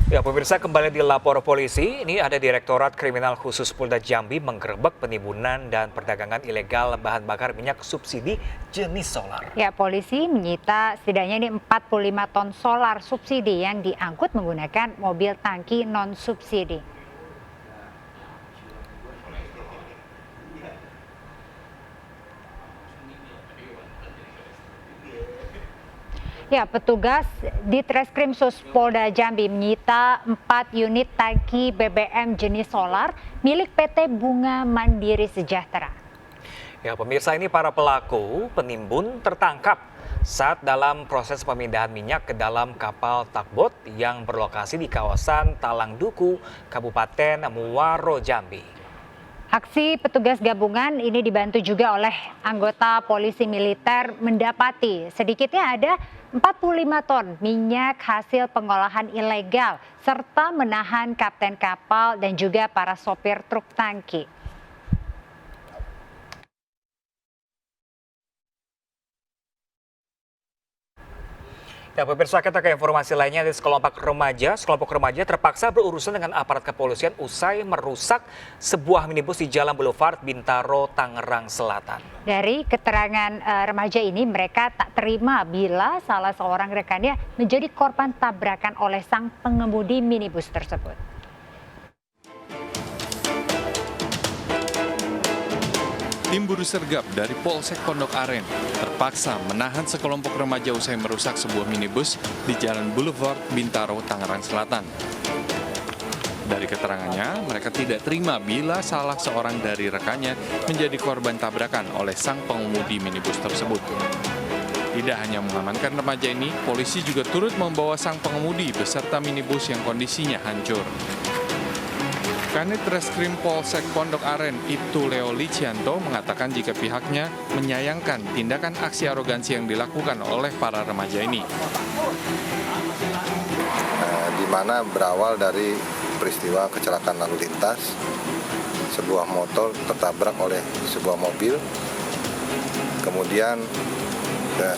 Ya, pemirsa, kembali dilapor polisi. Ini ada Direktorat Kriminal Khusus Polda Jambi menggerebek penimbunan dan perdagangan ilegal bahan bakar minyak subsidi jenis solar. Ya, polisi menyita setidaknya ini 45 ton solar subsidi yang diangkut menggunakan mobil tangki non-subsidi. Ya, petugas di Treskrimsus Polda Jambi menyita 4 unit tangki BBM jenis solar milik PT Bunga Mandiri Sejahtera. Ya, pemirsa, ini para pelaku penimbun tertangkap saat dalam proses pemindahan minyak ke dalam kapal tugboat yang berlokasi di kawasan Talangduku, Kabupaten Muaro, Jambi. Aksi petugas gabungan ini dibantu juga oleh anggota polisi militer mendapati sedikitnya ada 45 ton minyak hasil pengolahan ilegal serta menahan kapten kapal dan juga para sopir truk tangki. Ya, pemirsa, kita ke informasi lainnya. Di sekelompok remaja terpaksa berurusan dengan aparat kepolisian usai merusak sebuah minibus di Jalan Boulevard Bintaro, Tangerang Selatan. Dari keterangan remaja ini, mereka tak terima bila salah seorang rekannya menjadi korban tabrakan oleh sang pengemudi minibus tersebut. Tim buru sergap dari Polsek Pondok Aren terpaksa menahan sekelompok remaja usai merusak sebuah minibus di Jalan Boulevard Bintaro, Tangerang Selatan. Dari keterangannya, mereka tidak terima bila salah seorang dari rekannya menjadi korban tabrakan oleh sang pengemudi minibus tersebut. Tidak hanya mengamankan remaja ini, polisi juga turut membawa sang pengemudi beserta minibus yang kondisinya hancur. Kanit Reskrim Polsek Pondok Aren Ibtu Leo Licianto mengatakan jika pihaknya menyayangkan tindakan aksi arogansi yang dilakukan oleh para remaja ini. Di mana berawal dari peristiwa kecelakaan lalu lintas, sebuah motor tertabrak oleh sebuah mobil. Kemudian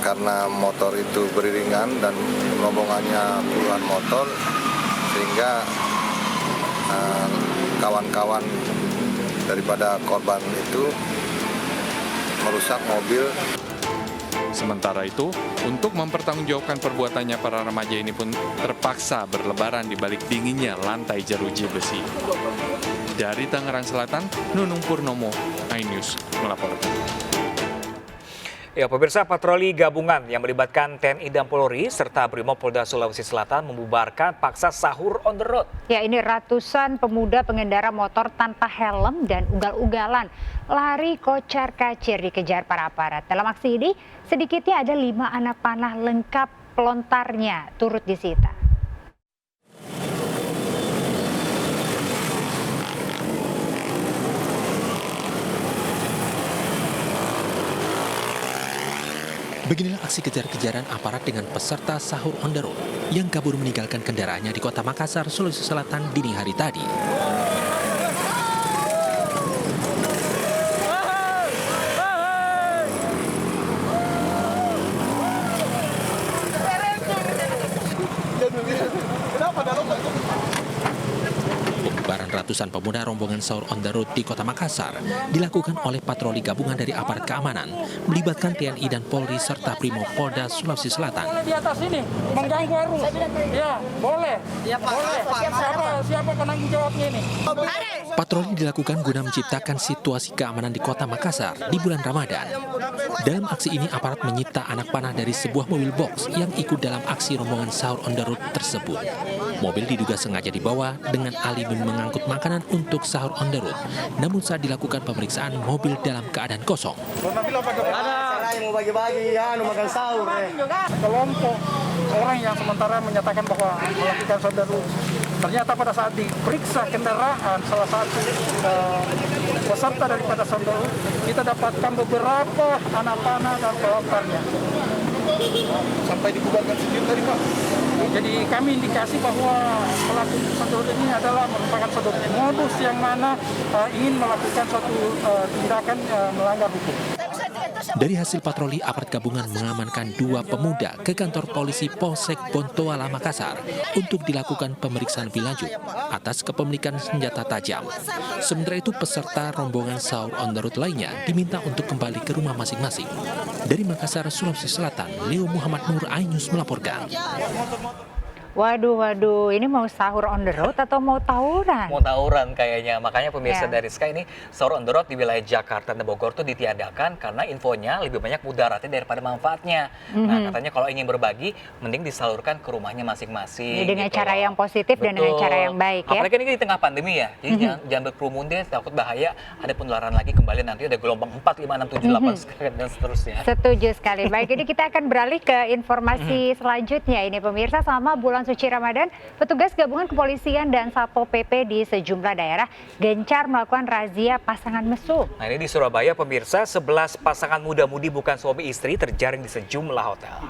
karena motor itu beriringan dan rombongannya puluhan motor, sehingga kawan-kawan daripada korban itu merusak mobil. Sementara itu, untuk mempertanggungjawabkan perbuatannya, para remaja ini pun terpaksa berlebaran di balik dinginnya lantai jeruji besi. Dari Tangerang Selatan, Nunung Purnomo, iNews melaporkan. Ya, pemirsa, patroli gabungan yang melibatkan TNI dan Polri serta Brimopolda Sulawesi Selatan membubarkan paksa sahur on the road. Ya, ini ratusan pemuda pengendara motor tanpa helm dan ugal-ugalan lari kocar-kacir dikejar para aparat. Dalam aksi ini, sedikitnya ada 5 anak panah lengkap pelontarnya turut disita. Beginilah aksi kejar-kejaran aparat dengan peserta sahur on the road yang kabur meninggalkan kendaraannya di Kota Makassar, Sulawesi Selatan dini hari tadi. Pembubaran ratusan pemuda rombongan sahur on the road di Kota Makassar dilakukan oleh patroli gabungan dari aparat keamanan melibatkan TNI dan Polri serta Brimopolda Sulawesi Selatan. Di atas ini mengganggu arus. Ya, boleh. Ya, Pak. Boleh. Siapa penanggung jawabnya ini? Patroli dilakukan guna menciptakan situasi keamanan di Kota Makassar di bulan Ramadan. Dalam aksi ini aparat menyita anak panah dari sebuah mobil box yang ikut dalam aksi rombongan sahur on the road tersebut. Mobil diduga sengaja dibawa dengan alibi mengangkut makanan untuk sahur on the road. Namun saat dilakukan pemeriksaan, mobil dalam keadaan kosong. Ada yang mau bagi-bagi ya, makan sahur. Kelompok orang yang sementara menyatakan bahwa melakukan saudara. Ternyata pada saat diperiksa kendaraan salah satu peserta daripada saudara, kita dapatkan beberapa anak panah dan pelontarnya. Sampai dibubarkan sendiri tadi, Pak. Jadi kami indikasi bahwa pelaku saudara ini adalah merupakan saudara modus yang mana ingin melakukan suatu tindakan melanggar hukum. Dari hasil patroli, aparat gabungan mengamankan 2 pemuda ke kantor polisi Polsek Bontoala, Makassar untuk dilakukan pemeriksaan lebih lanjut atas kepemilikan senjata tajam. Sementara itu, peserta rombongan sahur on the road lainnya diminta untuk kembali ke rumah masing-masing. Dari Makassar, Sulawesi Selatan, Leo Muhammad Nur, iNews melaporkan. Waduh, ini mau sahur on the road atau mau tawuran? Mau tawuran kayaknya, makanya pemirsa Ya. dari Sky ini sahur on the road di wilayah Jakarta dan Bogor tuh ditiadakan karena infonya lebih banyak mudaratnya daripada manfaatnya. Nah, katanya kalau ingin berbagi, mending disalurkan ke rumahnya masing-masing. Ini dengan gitu cara loh. yang positif dan dengan cara yang baik ya. Apalagi ini di tengah pandemi ya, jadi jangan berkerumun deh, takut bahaya ada penularan lagi kembali nanti ada gelombang 4, 5, 6, 7, 8 dan seterusnya. Setuju sekali. Baik, ini kita akan beralih ke informasi selanjutnya. Ini pemirsa, selama bulan suci Ramadan, petugas gabungan kepolisian dan Satpol PP di sejumlah daerah gencar melakukan razia pasangan mesum. Nah, ini di Surabaya pemirsa, 11 pasangan muda-mudi bukan suami istri terjaring di sejumlah hotel.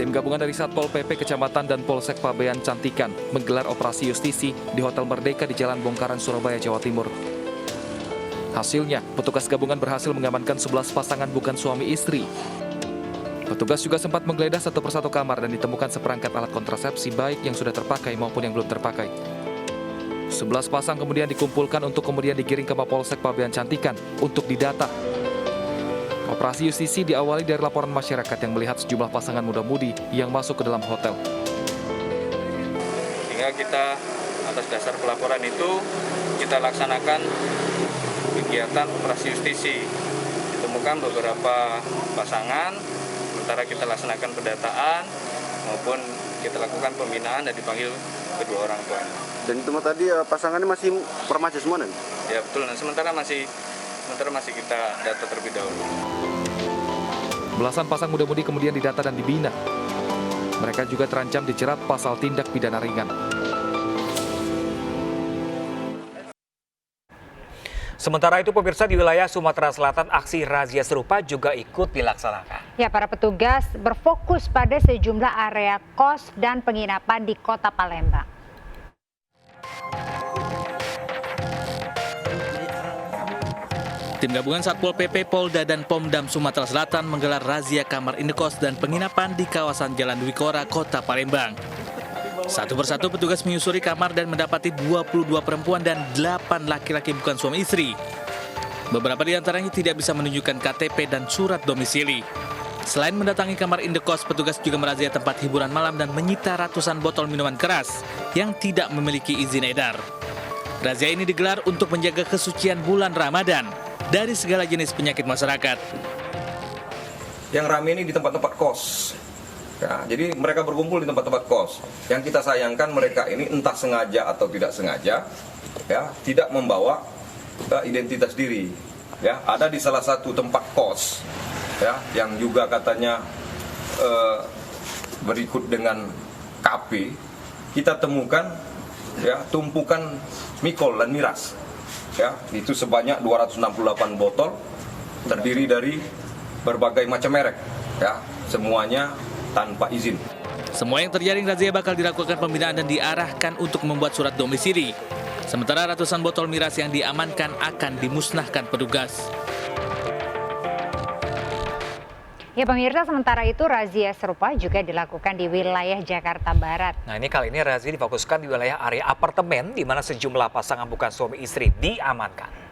Tim gabungan dari Satpol PP Kecamatan dan Polsek Pabean Cantikan menggelar operasi justisi di Hotel Merdeka di Jalan Bongkaran, Surabaya, Jawa Timur. Hasilnya, petugas gabungan berhasil mengamankan 11 pasangan bukan suami istri. Petugas juga sempat menggeledah satu persatu kamar dan ditemukan seperangkat alat kontrasepsi baik yang sudah terpakai maupun yang belum terpakai. 11 pasang kemudian dikumpulkan untuk kemudian digiring ke Mapolsek Pabean Cantikan untuk didata. Operasi justisi diawali dari laporan masyarakat yang melihat sejumlah pasangan muda-mudi yang masuk ke dalam hotel. Sehingga kita atas dasar pelaporan itu kita laksanakan kegiatan operasi justisi. Ditemukan beberapa pasangan, sementara kita laksanakan pendataan maupun kita lakukan pembinaan dan dipanggil kedua orang tuanya. Dan itu tadi pasangannya masih remaja semua nih? Ya betul, nah, sementara masih kita data terlebih dahulu. Belasan pasang muda-mudi kemudian didata dan dibina. Mereka juga terancam dijerat pasal tindak pidana ringan. Sementara itu pemirsa, di wilayah Sumatera Selatan aksi razia serupa juga ikut dilaksanakan. Ya, para petugas berfokus pada sejumlah area kos dan penginapan di Kota Palembang. Tim gabungan Satpol PP, Polda, dan Pomdam Sumatera Selatan menggelar razia kamar indekos dan penginapan di kawasan Jalan Dwi Kora, Kota Palembang. Satu persatu petugas menyusuri kamar dan mendapati 22 perempuan dan 8 laki-laki bukan suami istri. Beberapa di antaranya tidak bisa menunjukkan KTP dan surat domisili. Selain mendatangi kamar indekos, petugas juga merazia tempat hiburan malam dan menyita ratusan botol minuman keras yang tidak memiliki izin edar. Razia ini digelar untuk menjaga kesucian bulan Ramadan dari segala jenis penyakit masyarakat. Yang ramai ini di tempat-tempat kos. Ya, jadi mereka berkumpul di tempat-tempat kos. Yang kita sayangkan mereka ini entah sengaja atau tidak sengaja, ya, tidak membawa identitas diri. Ya, ada di salah satu tempat kos, ya, yang juga katanya berikut dengan KP. Kita temukan, ya, tumpukan mikol dan miras. Ya, itu sebanyak 268 botol, terdiri dari berbagai macam merek. Ya, semuanya tanpa izin. Semua yang terjaring razia bakal dilakukan pembinaan dan diarahkan untuk membuat surat domisili. Sementara ratusan botol miras yang diamankan akan dimusnahkan petugas. Ya pemirsa, sementara itu razia serupa juga dilakukan di wilayah Jakarta Barat. Nah, ini kali ini razia difokuskan di wilayah area apartemen di mana sejumlah pasangan bukan suami istri diamankan.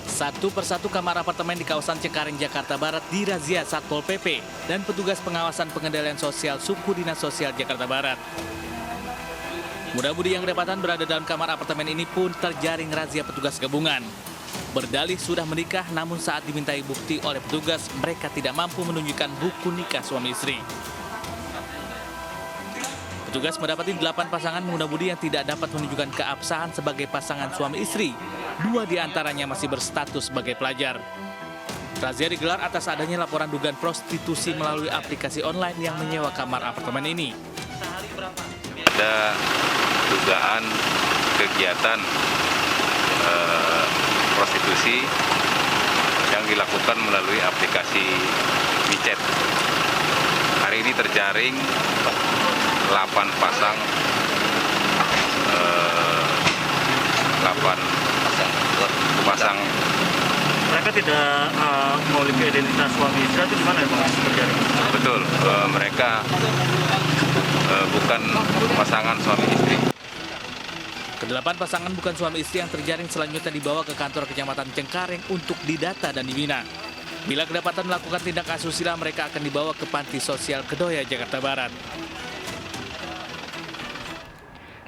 Satu persatu kamar apartemen di kawasan Cengkareng, Jakarta Barat dirazia Satpol PP dan petugas pengawasan pengendalian sosial Suku Dinas Sosial Jakarta Barat. Muda-mudi yang kedapatan berada dalam kamar apartemen ini pun terjaring razia petugas gabungan. Berdalih sudah menikah, namun saat dimintai bukti oleh petugas, mereka tidak mampu menunjukkan buku nikah suami istri. Petugas mendapati 8 pasangan muda-mudi yang tidak dapat menunjukkan keabsahan sebagai pasangan suami istri. 2 diantaranya masih berstatus sebagai pelajar. Razia digelar atas adanya laporan dugaan prostitusi melalui aplikasi online yang menyewa kamar apartemen ini. Ada dugaan kegiatan prostitusi yang dilakukan melalui aplikasi WeChat. Hari ini terjaring 8 pasang 8 pasang. Mereka tidak memiliki identitas suami istri itu gimana Bang terjadi? Betul, mereka bukan pasangan suami istri. Kedelapan pasangan bukan suami istri yang terjaring selanjutnya dibawa ke kantor Kecamatan Cengkareng untuk didata dan dibina. Bila kedapatan melakukan tindak asusila, mereka akan dibawa ke Panti Sosial Kedoya, Jakarta Barat.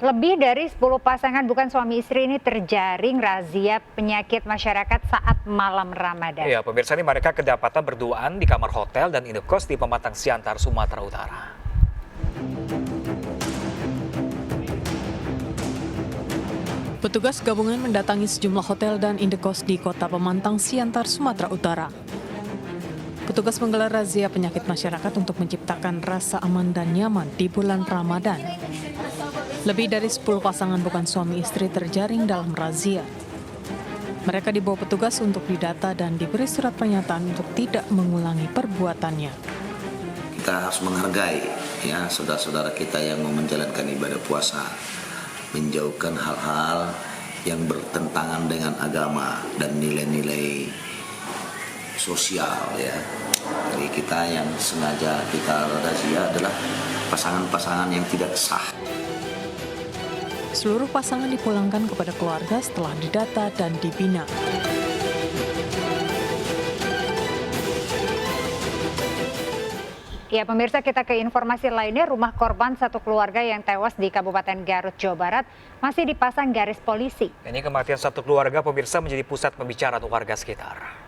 Lebih dari 10 pasangan bukan suami istri ini terjaring razia penyakit masyarakat saat malam Ramadan. Ya, pemirsa, ini mereka kedapatan berduaan di kamar hotel dan indekos di Pematang Siantar, Sumatera Utara. Petugas gabungan mendatangi sejumlah hotel dan indekos di Kota Pematang Siantar, Sumatera Utara. Petugas menggelar razia penyakit masyarakat untuk menciptakan rasa aman dan nyaman di bulan Ramadan. Lebih dari 10 pasangan bukan suami istri terjaring dalam razia. Mereka dibawa petugas untuk didata dan diberi surat pernyataan untuk tidak mengulangi perbuatannya. Kita harus menghargai ya saudara-saudara kita yang mau menjalankan ibadah puasa, menjauhkan hal-hal yang bertentangan dengan agama dan nilai-nilai sosial ya. Jadi kita yang sengaja kita razia adalah pasangan-pasangan yang tidak sah. Seluruh pasangan dipulangkan kepada keluarga setelah didata dan dibina. Ya, pemirsa, kita ke informasi lainnya. Rumah korban satu keluarga yang tewas di Kabupaten Garut, Jawa Barat masih dipasang garis polisi. Ini kematian satu keluarga, pemirsa, menjadi pusat pembicaraan warga sekitar.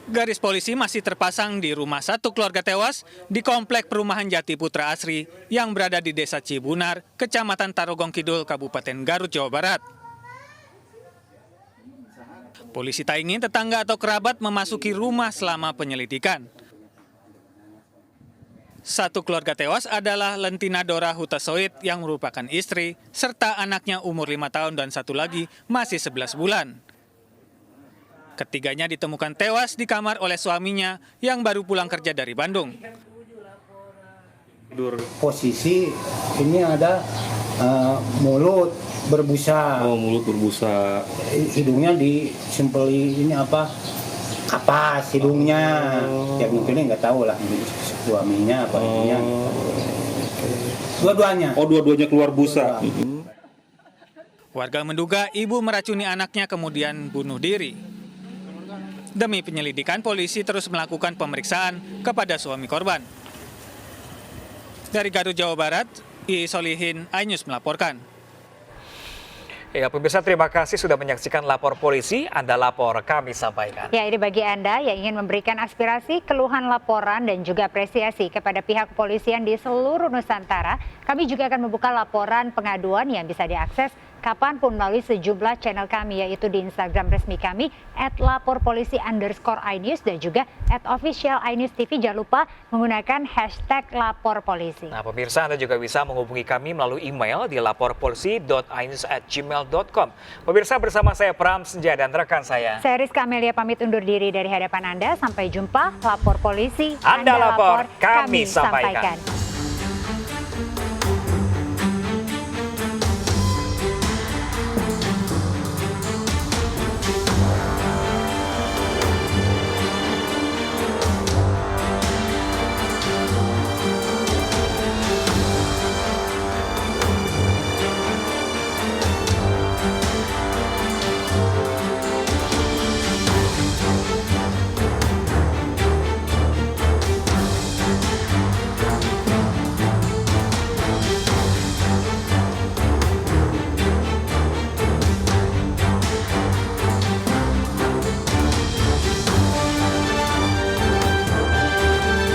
Garis polisi masih terpasang di rumah satu keluarga tewas di Komplek Perumahan Jati Putra Asri yang berada di Desa Cibunar, Kecamatan Tarogong Kidul, Kabupaten Garut, Jawa Barat. Polisi tak ingin tetangga atau kerabat memasuki rumah selama penyelidikan. Satu keluarga tewas adalah Lentina Dora Hutasoid yang merupakan istri, serta anaknya umur 5 tahun dan satu lagi masih 11 bulan. Ketiganya ditemukan tewas di kamar oleh suaminya yang baru pulang kerja dari Bandung. Posisi ini ada mulut berbusa. Oh, mulut berbusa. Hidungnya disempeli ini apa? Kapas hidungnya. Ya mungkin nggak tahu lah suaminya apa ininya. Dua-duanya. Oh, dua-duanya keluar busa. Warga menduga ibu meracuni anaknya kemudian bunuh diri. Demi penyelidikan, polisi terus melakukan pemeriksaan kepada suami korban. Dari Garut, Jawa Barat, I Solihin, iNews melaporkan. Ya, pemirsa, terima kasih sudah menyaksikan Lapor Polisi. Anda lapor, kami sampaikan. Ya, ini bagi Anda yang ingin memberikan aspirasi, keluhan, laporan, dan juga apresiasi kepada pihak kepolisian di seluruh Nusantara. Kami juga akan membuka laporan pengaduan yang bisa diakses kapanpun melalui sejumlah channel kami, yaitu di Instagram resmi kami @laporpolisi_inews dan juga @official_inews_tv. Jangan lupa menggunakan hashtag Lapor Polisi. Nah, pemirsa, Anda juga bisa menghubungi kami melalui email di laporpolisi.inews@gmail.com. Pemirsa, bersama saya Pram Senja dan rekan saya Rizka Amelia pamit undur diri dari hadapan Anda. Sampai jumpa. Lapor Polisi, Anda lapor, kami sampaikan.